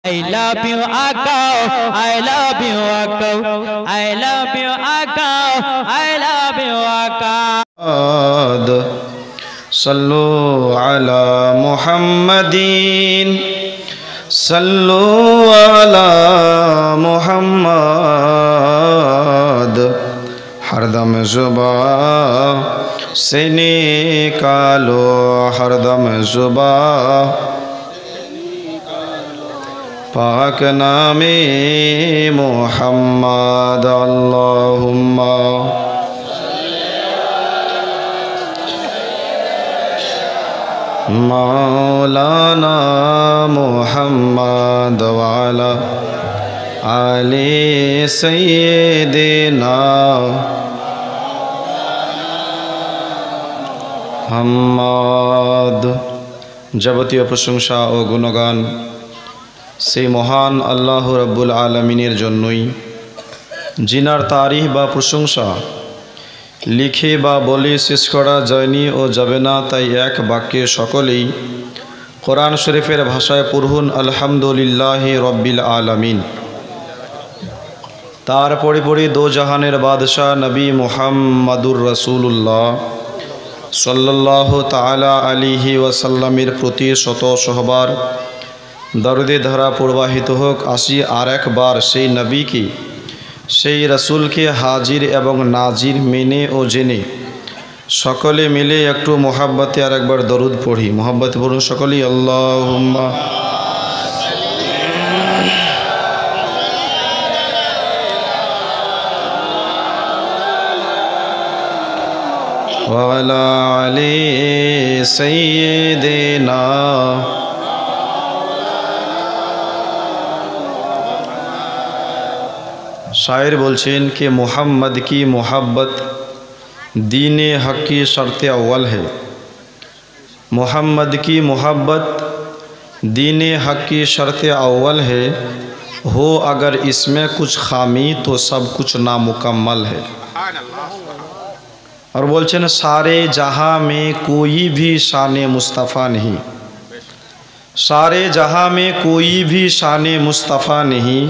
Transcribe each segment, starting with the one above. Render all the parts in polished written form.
I love you, Akka. I love you, Akka. I love you, Akka. I love you, Akka. Sallu ala Muhammadin. Sallu ala Muhammad. हरदम ज़ुबान से निकालो, हरदम ज़ुबान पाक नामे मुहम्मद। अल्लाहुम्मा मौलाना मुहम्मद वाला आले सय्यिदना मुहम्मद। যাবতীয় প্রশংসা ও গুণগান সেই মহান আল্লাহ রাব্বুল আলামিনের জন্যই, জিনার তারিফ বা প্রশংসা লিখে বা বলে শেষ করা যায়নি ও যাবে না। তাই এক বাক্যে সকলেই কোরআন শরীফের ভাষায় পড়ুন আলহামদুলিল্লাহি রব্বিল আলামিন। তারপরে পড়ি দো জাহানের বাদশাহ নবী মুহাম্মাদুর রাসূলুল্লাহ সাল্লাল্লাহু তাআলা আলাইহি ওয়াসাল্লামের প্রতি শত শতবার দরুদে ধারা প্রবাহিত হোক। আসি আর একবার সেই নবীকে, সেই রাসূলকে হাজির এবং নাজির মেনে ও জেনে সকলে মিলে একটু মোহাব্বতে আর একবার দরুদ পড়ি। মোহাব্বতে পড়ুন সকলেই আল্লাহুম্মা ওয়া আলা আলি সাইয়্যিদিনা। शायर बोलছেন कि मोहम्मद की मोहब्बत दीन हक की शर्त अव्वल है। मोहम्मद की मोहब्बत दीन हक की शर्त अव्वल है। हो अगर इसमें कुछ खामी तो सब कुछ नामुकम्मल है। और बोलছেন सारे जहाँ में कोई भी शान मुस्तफ़ा नहीं, सारे जहाँ में कोई भी शान मुस्तफ़ा नहीं,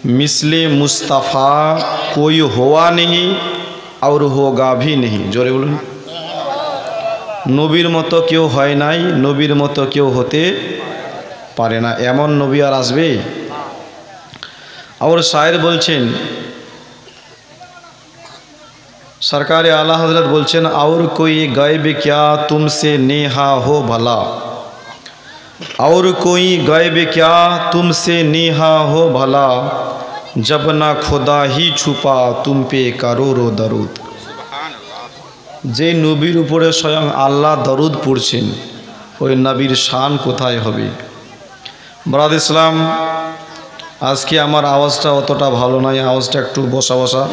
मिसले मुस्तफ़ा कोई हुआ नहीं और होगा भी नहीं। जोरे बोलুন, নবীর মতো কেউ হয় নাই, নবীর মতো কেউ হতে পারে না, এমন নবী আর আসবে? और शायर বলছেন, सरकार आला हजरत बोलছেন और कोई गायब क्या तुमसे नेहा हो भला, और कोई गायब क्या तुमसे नेहा हो भला, जब ना खुदा ही छुपा तुम पे करोड़ो दरूद। যে নবীর উপরে স্বয়ং আল্লাহ দরুদ পড়ছেন ওই নবীর শান কোথায় হবে? বরাদ ইসলাম, আজকে আমার আওয়াজটা অতটা ভালো নয়, আওয়াজটা একটু বসা বসা।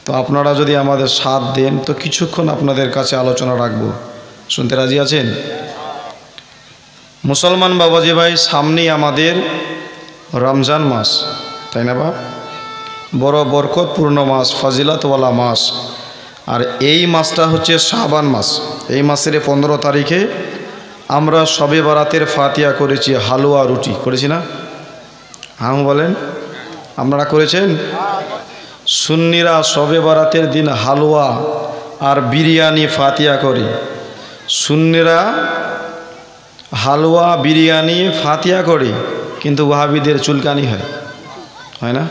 তো আপনারা যদি আমাদের সাথ দেন তো কিছুক্ষণ আপনাদের কাছে আলোচনা রাখবো। শুনতে রাজি আছেন? মুসলমান বাবাজি ভাই, সামনেই আমাদের রমজান মাস, তাই না বাপ? বড় বরকতপূর্ণ মাস, ফজিলতওয়ালা মাস। আর এই মাসটা হচ্ছে শাবান মাস। এই মাসের 15 তারিখে আমরা শবে বরাতের ফাতিহা করেছি, হালুয়া রুটি করেছি না? হ্যাঁ বলেন, আপনারা করেছেন? সুন্নিরা শবে বরাতের দিন হালুয়া আর বিরিয়ানি ফাতিহা করে। সুন্নিরা হালুয়া বিরিয়ানি ফাতিহা করে, কিন্তু ওয়াহাবিদের চুলকানি হয়, হয় না?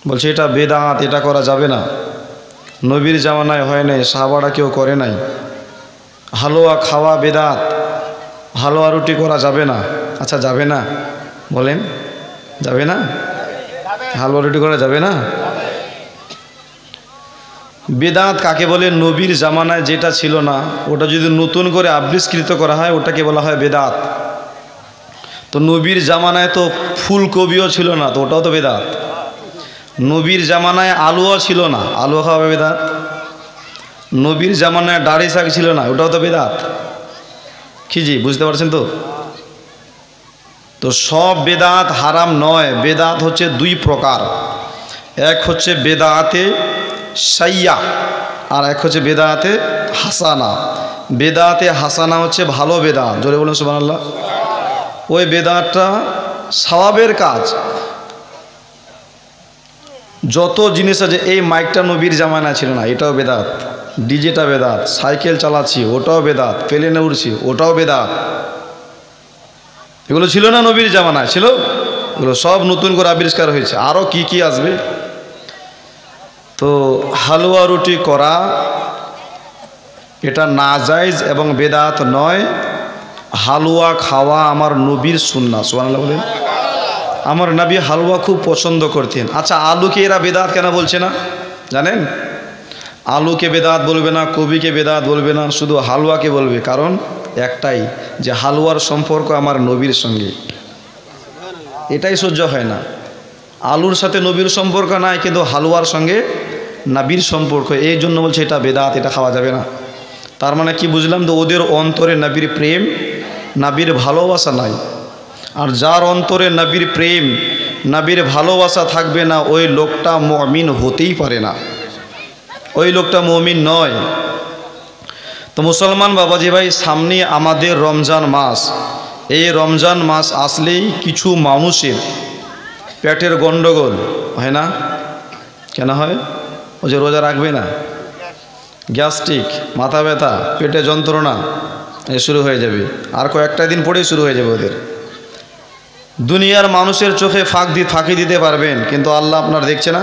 বলছে এটা বেদাত, এটা করা যাবে না। নবীর জামানায় হয় নাই, সাহাবারা কেউ করে নাই। হালুয়া খাওয়া বেদাত, হালুয়া রুটি করা যাবে না। আচ্ছা যাবে না? বলেন যাবে না? হালুয়া রুটি করা যাবে না? বেদাত কাকে বলে? নবীর জামানায় যেটা ছিল না ওটা যদি নতুন করে আবিষ্কৃত করা হয় ওটাকে বলা হয় বেদাত। তো নবীর জামানায় তো ফুলকপিও ছিল না, তো ওটাও তো বেদাত। নবীর জামানায় আলুও ছিল না, আলুও খাওয়া বেদাত। নবীর জামানায় দাড়ি শাক ছিল না, ওটাও তো বেদাত। কি জি বুঝতে পারছেন তো? তো সব বেদাত হারাম নয়। বেদাত হচ্ছে দুই প্রকার, এক হচ্ছে বেদাতে সাইয়া আর এক হচ্ছে বেদাতে হাসানা। বেদাতে হাসানা হচ্ছে ভালো বেদাত, জোরে বলুন সুবহানাল্লাহ। ওই বেদাতটা সওয়াবের কাজ। যত জিনিস আছে, এই মাইকটা নবীর জামানা ছিল না, এটাও বেদাত। ডিজেটা বেদাত। সাইকেল চালাচ্ছি, ওটাও বেদাত। প্লেনে উড়ছি, ওটাও বেদাত। এগুলো ছিল না নবীর জামানায়, ছিল? এগুলো সব নতুন করে আবিষ্কার হয়েছে। আরও কি কি আসবে। তো হালুয়া রুটি করা এটা নাজায়েজ এবং বেদাত নয়। হালুয়া খাওয়া আমার নবীর সুন্নাহ। সুবহানাল্লাহ বলেন। আমার নবী হালুয়া খুব পছন্দ করতেন। আচ্ছা, আলুকে এরা বেদাত কেন বলছে না জানেন? আলুকে বেদাত বলবে না, কবিকে বেদাত বলবে না, শুধু হালুয়াকে বলবে। কারণ একটাই, যে হালুয়ার সম্পর্ক আমার নবীর সঙ্গে। এটাই সহ্য হয় না। আলুর সাথে নবীর সম্পর্ক নাই, কিন্তু হালুয়ার সঙ্গে নবীর সম্পর্ক। এই জন্য বলছে এটা বেদাত, এটা খাওয়া যাবে না। তার মানে কি বুঝলাম? তো ওদের অন্তরে নবীর প্রেম, নবীর ভালোবাসা নাই। আর যার অন্তরে নবীর প্রেম, নবীর ভালোবাসা থাকবে না, ওই লোকটা মুমিন হতেই পারে না। ওই লোকটা মুমিন নয়। তো মুসলমান বাবাজি ভাই, সামনে আমাদের রমজান মাস। এই রমজান মাস আসলেই কিছু মানুষের পেটের গন্ডগোল হয় না? কেন হয়? ও যে রোজা রাখবে না, গ্যাস্ট্রিক, মাথা ব্যথা, পেটে যন্ত্রণা শুরু হয়ে যাবে। আর কয়েকটা দিন পরেই শুরু হয়ে যাবে ওদের। দুনিয়ার মানুষের চোখে ফাঁকি দিতে পারবেন, কিন্তু আল্লাহ আপনার দেখছে না?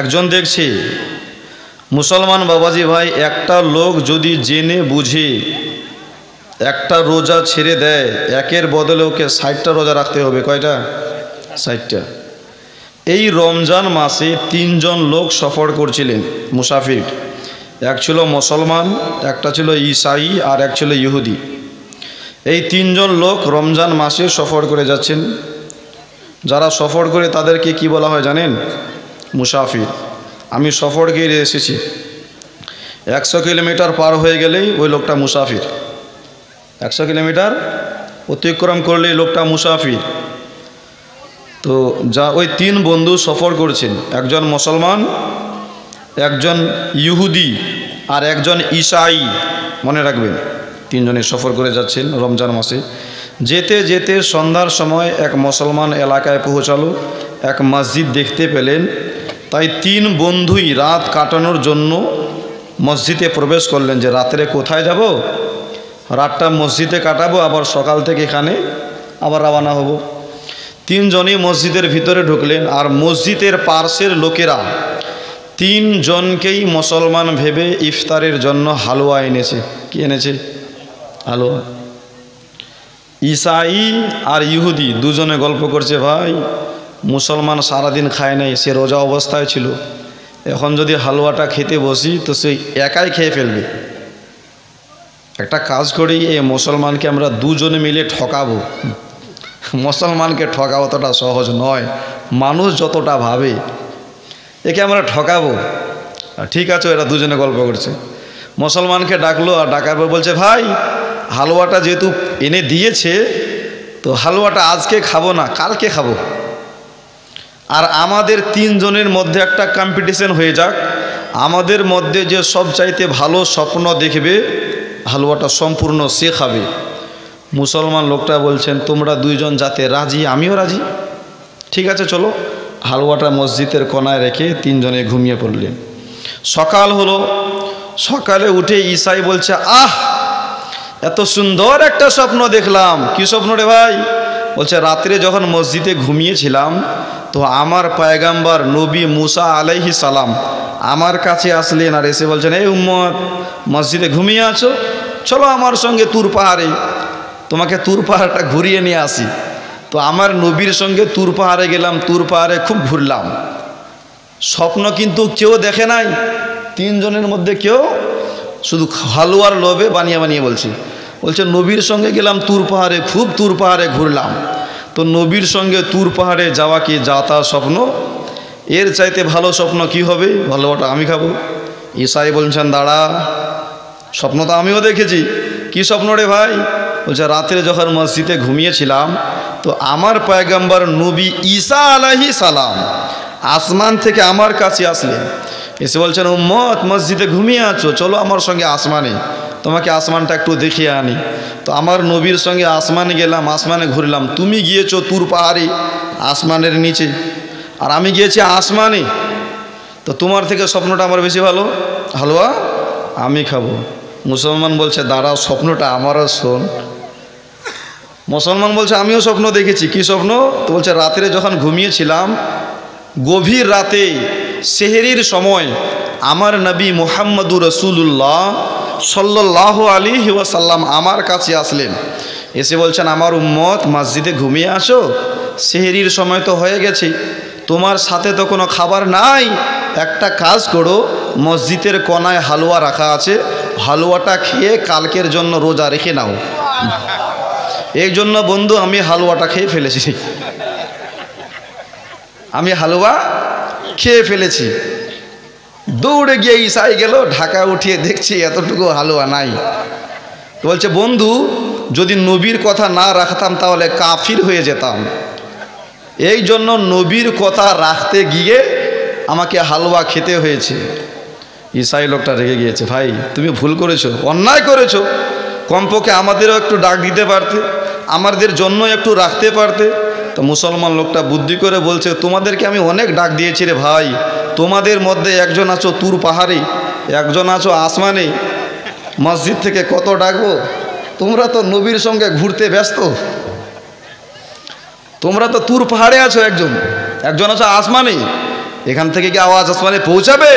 একজন দেখছে। মুসলমান বাবাজি ভাই, একটা লোক যদি জেনে বুঝে একটা রোজা ছেড়ে দেয়, একের বদলে ওকে 60টা রোজা রাখতে হবে। কয়টা? 60টা। এই রমজান মাসে 3 জন লোক সফর করছিলেন, মুসাফির। এক ছিল মুসলমান, একটা ছিল ঈসাই, আর এক ছিল ইহুদি। এই 3 জন লোক রমজান মাসে সফর করে যাচ্ছেন। যারা সফর করে তাদেরকে কি বলা হয় জানেন? মুসাফির। আমি সফর গিয়ে এসেছি, 100 কিলোমিটার পার হয়ে গেলেই ওই লোকটা মুসাফির। 100 কিলোমিটার অতিক্রম করলেই লোকটা মুসাফির। তো যা ওই 3 বন্ধু সফর করছেন, একজন মুসলমান, একজন ইহুদি, আর একজন ঈসাই। মনে রাখবেন, 3 জনে সফর করে যাচ্ছেন রমজান মাসে। যেতে যেতে সন্ধ্যার সময় এক মুসলমান এলাকায় পৌঁছালো, এক মসজিদ দেখতে পেলেন। তাই 3 বন্ধুই রাত কাটানোর জন্য মসজিদে প্রবেশ করলেন, যে রাত্রে কোথায় যাব, রাতটা মসজিদে কাটাবো, আবার সকাল থেকে এখানে আবার রওনা হব। 3 জনই মসজিদের ভিতরে ঢুকলেন। আর মসজিদের পার্শ্বের লোকেরা 3 জনকেই মুসলমান ভেবে ইফতারের জন্য হালুয়া এনেছে। কি এনেছে? হালুয়া। ঈসাই আর ইহুদি দুজনে গল্প করছে, ভাই মুসলমান সারাদিন খায় নাই, সে রোজা অবস্থায় ছিল। এখন যদি হালুয়াটা খেতে বসি তো সে একাই খেয়ে ফেলবে। একটা কাজ করি, এই মুসলমানকে আমরা 2 জনে মিলে ঠকাবো। মুসলমানকে ঠকাবো অতটা সহজ নয়, মানুষ যতটা ভাবে। একে আমরা ঠকাবো। ঠিক আছে, এরা 2 জনে গল্প করছে। মুসলমানকে ডাকলো, আর ডাকার পর বলছে, ভাই হালুয়াটা যেহেতু এনে দিয়েছে, তো হালুয়াটা আজকে খাবো না, কালকে খাবো। আর আমাদের 3 জনের মধ্যে একটা কম্পিটিশন হয়ে যাক, আমাদের মধ্যে যে সবচাইতে ভালো স্বপ্ন দেখবে হালুয়াটা সম্পূর্ণ সে খাবে। মুসলমান লোকটা বলছেন, তোমরা 2 জন যাতে রাজি, আমিও রাজি। ঠিক আছে, চলো। হালুয়াটা মসজিদের কোনায় রেখে 3 জনে ঘুমিয়ে পড়লেন। সকাল হলো। সকালে উঠে ঈসাই বলছে, আহ এত সুন্দর একটা স্বপ্ন দেখলাম। কি স্বপ্ন রে ভাই? বলছে, রাত্রে যখন মসজিদে ঘুমিয়েছিলাম, তো আমার পয়গম্বর নবী মুসা আলাইহিস সালাম আমার কাছে আসলেন, আর এসে বলছেন, এই উম্মত, মসজিদে ঘুমিয়ে আছো, চলো আমার সঙ্গে তুর পাহাড়ে, তোমাকে তুর পাহাড়টা ঘুরিয়ে নিয়ে আসি। তো আমার নবীর সঙ্গে তুর পাহাড়ে গেলাম, তুর পাহাড়ে খুব ঘুরলাম। স্বপ্ন কিন্তু কেউ দেখে নাই, 3 জনের মধ্যে কেউ, শুধু হালুয়ার লোভে বানিয়ে বানিয়ে বলছে নবীর সঙ্গে গেলাম তুর পাহাড়ে, খুব তুর পাহাড়ে ঘুরলাম। তো নবীর সঙ্গে তুর পাহাড়ে যাওয়া কি যাতা স্বপ্ন? এর চাইতে ভালো স্বপ্ন কি হবে? ভালোটা আমি খাবো। ঈসাই বলছেন, দাঁড়া, স্বপ্ন তো আমিও দেখেছি। কি স্বপ্ন রে ভাই? বলছে, রাত্রে যখন মসজিদে ঘুমিয়েছিলাম, তো আমার পয়গম্বর নবী ঈসা আলাইহিস সালাম আসমান থেকে আমার কাছে আসলেন, এসে বলছেন উম্মত মসজিদে ঘুমিয়ে আছো, চলো আমার সঙ্গে আসমানে, তোমাকে আসমানটা একটু দেখিয়ে আনি। তো আমার নবীর সঙ্গে আসমানে গেলাম, আসমানে ঘুরলাম। তুমি গিয়েছো তুর পাহাড়ে আসমানের নিচে, আর আমি গিয়েছি আসমানে। তো তোমার থেকে স্বপ্নটা আমার বেশি ভালো, হালুয়া আমি খাবো। মুসলমান বলছে দাঁড়াও, স্বপ্নটা আমারও শোন। মুসলমান বলছে আমিও স্বপ্ন দেখেছি। কি স্বপ্ন? তো বলছে রাত্রে যখন ঘুমিয়েছিলাম, গভীর রাতে সেহরির সময় আমার নবী মুহাম্মদুর রাসূলুল্লাহ সাল্লাল্লাহু আলাইহি ওয়াসাল্লাম আমার কাছে আসলেন। এসে বলছেন আমার উম্মত মসজিদে ঘুমিয়ে আসো, সেহরির সময় তো হয়ে গেছে, তোমার সাথে তো কোনো খাবার নাই, একটা কাজ করো, মসজিদের কোনায় হালুয়া রাখা আছে, হালুয়াটা খেয়ে কালকের জন্য রোজা রেখে নাও। এই জন্য বন্ধু আমি হালুয়াটা খেয়ে ফেলেছি, আমি হালুয়া খেয়ে ফেলেছি। দৌড়ে গিয়ে ঈশাই গেল, ঢাকা উঠিয়ে দেখছি এতটুকু হালুয়া নাই। তো বলছে বন্ধু যদি নবীর কথা না রাখতাম তাহলে কাফির হয়ে যেতাম, এই জন্য নবীর কথা রাখতে গিয়ে আমাকে হালুয়া খেতে হয়েছে। ঈশাই লোকটা রেগে গিয়েছে, ভাই তুমি ভুল করেছো, অন্যায় করেছো, কমপক্ষে আমাদেরও একটু ডাক দিতে পারতে, আমাদের জন্য একটু রাখতে পারতে। তো মুসলমান লোকটা বুদ্ধি করে বলছে তোমাদেরকে আমি অনেক ডাক দিয়েছি রে ভাই, তোমাদের মধ্যে একজন আছো তুর পাহাড়ে, একজন আছো আসমানে, মসজিদ থেকে কত ডাকবো? তোমরা তো নবীর সঙ্গে ঘুরতে ব্যস্ত, তোমরা তো তুর পাহাড়ে আছো, একজন আছো আসমানে, এখান থেকে কি আওয়াজ আসমানে পৌঁছাবে?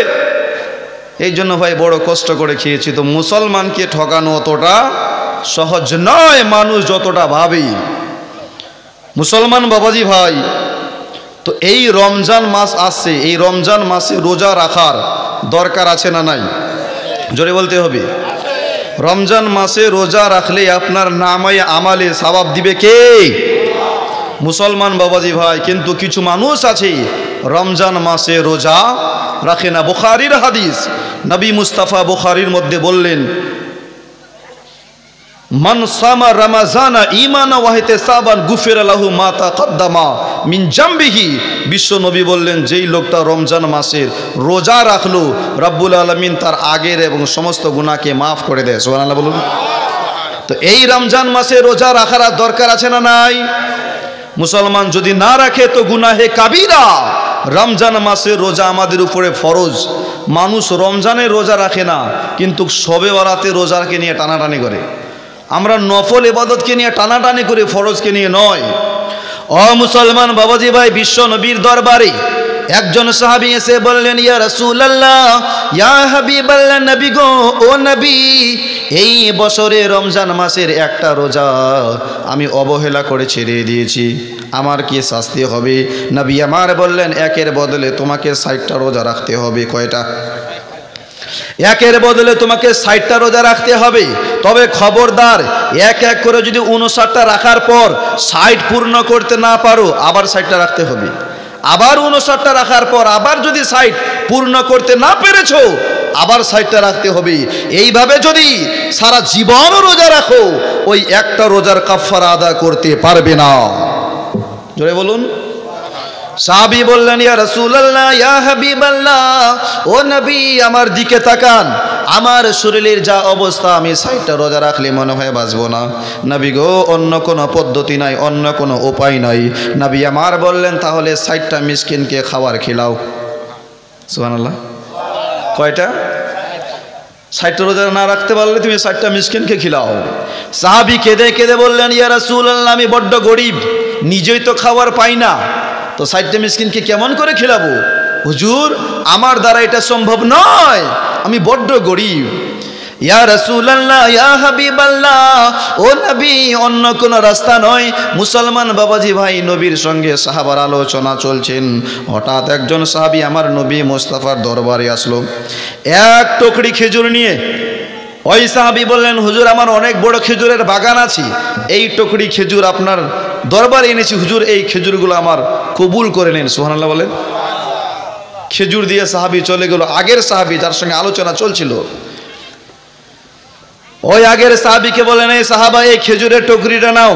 এই জন্য ভাই বড় কষ্ট করে খেয়েছি। তো মুসলমানকে ঠকানো অতটা সহজ নয় মানুষ যতটা ভাবে। মুসলমান বাবাজি ভাই, তো এই রমজান মাস আসছে, এই রমজান মাসে রোজা রাখার দরকার আছে না নাই? জোরে বলতে হবে। রমজান মাসে রোজা রাখলে আপনার নামায় আমালে সওয়াব দিবে কে? মুসলমান বাবাজি ভাই, কিন্তু কিছু মানুষ আছে রমজান মাসে রোজা রাখে না। বুখারীর হাদিস, নবী মুস্তাফা বুখারীর মধ্যে বললেন মান সামা রমাজানা ঈমানা ওয়া ইহতিসাবান গুফিরা লাহু মা তাকাদ্দামা মিন জামবিহি। বিশ্ব নবী বললেন যেই লোকটা রমজান মাসের রোজা রাখলো, রব্বুল আলামিন তার আগের এবং সমস্ত গুনাহকে মাফ করে দেয়। সুবহানাল্লাহ বলুন। তো এই রমজান মাসে রোজা রাখার দরকার আছে না নাই? মুসলমান যদি না রাখে তো গুনাহে কাবিরা। রমজান মাসে রোজা আমাদের উপরে ফরজ। মানুষ রমজানে রোজা রাখে না, কিন্তু শবে বরাতে রোজাকে নিয়ে টানাটানি করে। আমরা নফল ইবাদতকে নিয়ে টানাটানি করি, ফরজকে নিয়ে নয়। ও মুসলমান বাবাজি ভাই, বিশ্ব নবীর দরবারে একজন সাহাবী এসে বললেন ইয়া রাসূলুল্লাহ, ইয়া হাবিবাল্লাহ, নবী গো, ও নবী, এই বছরে রমজান মাসের একটা রোজা আমি অবহেলা করে ছেড়ে দিয়েছি, আমার কি শাস্তি হবে? নবী আমার বললেন একের বদলে তোমাকে 60টা রোজা রাখতে হবে। কয়টা? একের বদলে তোমাকে 60টা রোজা রাখতে হবে। তবে খবরদার, এক এক করে যদি 59টা রাখার পর 60 পূর্ণ করতে না পারো, আবার 60টা রাখতে হবে। আবার 59টা রাখার পর আবার যদি 60 পূর্ণ করতে না পেরেছো, আবার 60টা রাখতে হবে। এইভাবে যদি সারা জীবন রোজা রাখো, ওই একটা রোজার কাফারা আদা করতে পারবে না। জোরে বলুন। সাহাবী বললেন ইয়া রাসূলুল্লাহ, ইয়া হাবিবাল্লাহ, ও নবী আমার দিকে তাকান, আমার শরীরের যা অবস্থা, আমি 60টা রোজা রাখলে মনে হয় বাঁচবো না। নবী গো, অন্য কোনো পদ্ধতি নাই, অন্য কোনো উপায় নাই। নবী আমার বললেন তাহলে 60টা মিসকিনকে খাবার খিলাও। সুবহানাল্লাহ। কয়টা? 60টা রোজা না রাখতে পারলে তুমি 60টা মিসকিনকে খিলাও। সাহাবী কেঁদে কেঁদে বললেন ইয়া রাসূলুল্লাহ, আমি বড্ড গরিব, নিজেই তো খাবার পাই না, তো 60টা মিসকিনকে কেমন করে খিলাবো? হুজুর আমার দ্বারা এটা সম্ভব নয়, আমি বড্ড গরিব। ইয়া রাসূলুল্লাহ, ইয়া হাবিবাল্লাহ, ও নবী, অন্য কোনো রাস্তা নয়। মুসলমান বাবাজি ভাই, নবীর সঙ্গে সাহাবার আলোচনা চলছেন। হঠাৎ একজন সাহাবী আমার নবী মুস্তাফার দরবারে আসলো এক টুকরি খেজুর নিয়ে। ওই সাহাবী বললেন হুজুর আমার অনেক বড় খেজুরের বাগান আছে, এই টুকরি খেজুর আপনার দরবারে এনেছি, হুজুর এই খেজুরগুলো আমার কবুল করে নেন। সুবহানাল্লাহ বলেন। খেজুর দিয়ে সাহাবী চলে গেল। আগের সাহাবী যার সঙ্গে আলোচনা চলছিল, ওই আগের সাহাবীকে বলেন এই সাহাবা, এই খেজুরের টুকরিটা নাও,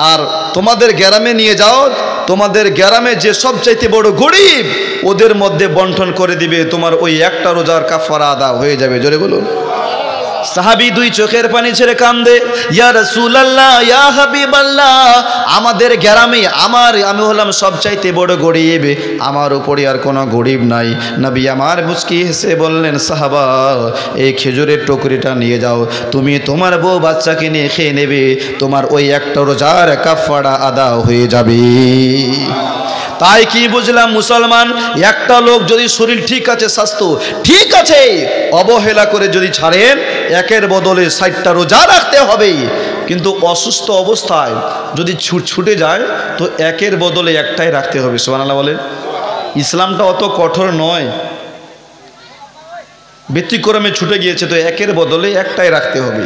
আর তোমাদের গ্রামে নিয়ে যাও, তোমাদের গ্রামে যে সবচাইতে বড় গরিব ওদের মধ্যে বন্টন করে দিবে, তোমার ওই একটা রোজার কাফারা আদা হয়ে যাবে। জোরে বলুন। সাহাবী দুই চোখের পানি ছেড়ে কান্দে, ইয়া রাসূলুল্লাহ, ইয়া হাবিবাল্লাহ, আমাদের গ্রামে আমি হলাম সবচাইতে বড় গরিব, আমার উপরে আর কোনো গরিব নাই। নবী আমার মুচকি হেসে বললেন, সাহাবা, এই খেজুরের টুকরিটা নিয়ে যাও, তুমি তোমার বউ বাচ্চাকে নিয়ে খেয়ে নেবে, তোমার ওই একটা রোজার কাফারা আদা হয়ে যাবে। তাই কি বুঝলাম মুসলমান, একটা লোক যদি শরীর ঠিক আছে, স্বাস্থ্য ঠিক আছে, অবহেলা করে যদি ছাড়েন, একের বদলে 60টা রোজা রাখতে হবে। কিন্তু অসুস্থ অবস্থায় যদি ছুটে যায় তো একের বদলে একটাই রাখতে হবে। সুবহানাল্লাহ বলেন। ইসলামটা অত কঠোর নয়, ব্যতিক্রমে ছুটে গিয়েছে তো একের বদলে একটাই রাখতে হবে।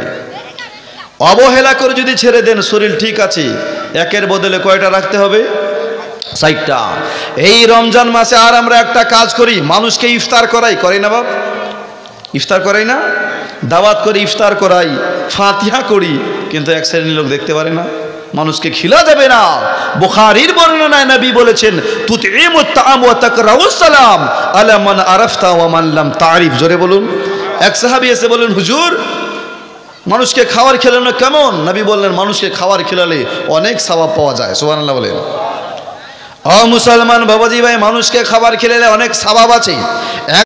অবহেলা করে যদি ছেড়ে দেন, শরীর ঠিক আছে, একের বদলে কয়টা রাখতে হবে? 60টা। এই রমজান মাসে আর আমরা একটা কাজ করি, মানুষকে ইফতার করাই না বাপ? ইফতার করাই না? দাওয়াত করে ইফতার করাই, ফাতিহা করি, কিন্তু এক শ্রেণীর লোক দেখতে পারে না, মানুষকে খিলা দেবে না। বুখারীর বর্ণনায় নবী বলেছেন, তুতঈমুত তাআম ওয়া তাকরাউস সালাম আলা মান আরাফতা ওয়া মান লাম তারিফ। জোরে বলুন। এক সাহাবী এসে বললেন, হুজুর, মানুষকে খাবার খেলানো কেমন? নবী বললেন, মানুষকে খাবার খেলালে অনেক সওয়াব পাওয়া যায়। সুবহানাল্লাহ বলেন। ও মুসলমান বাবাজি ভাই, মানুষকে খাবার খেলালে অনেক সওয়াব আছে।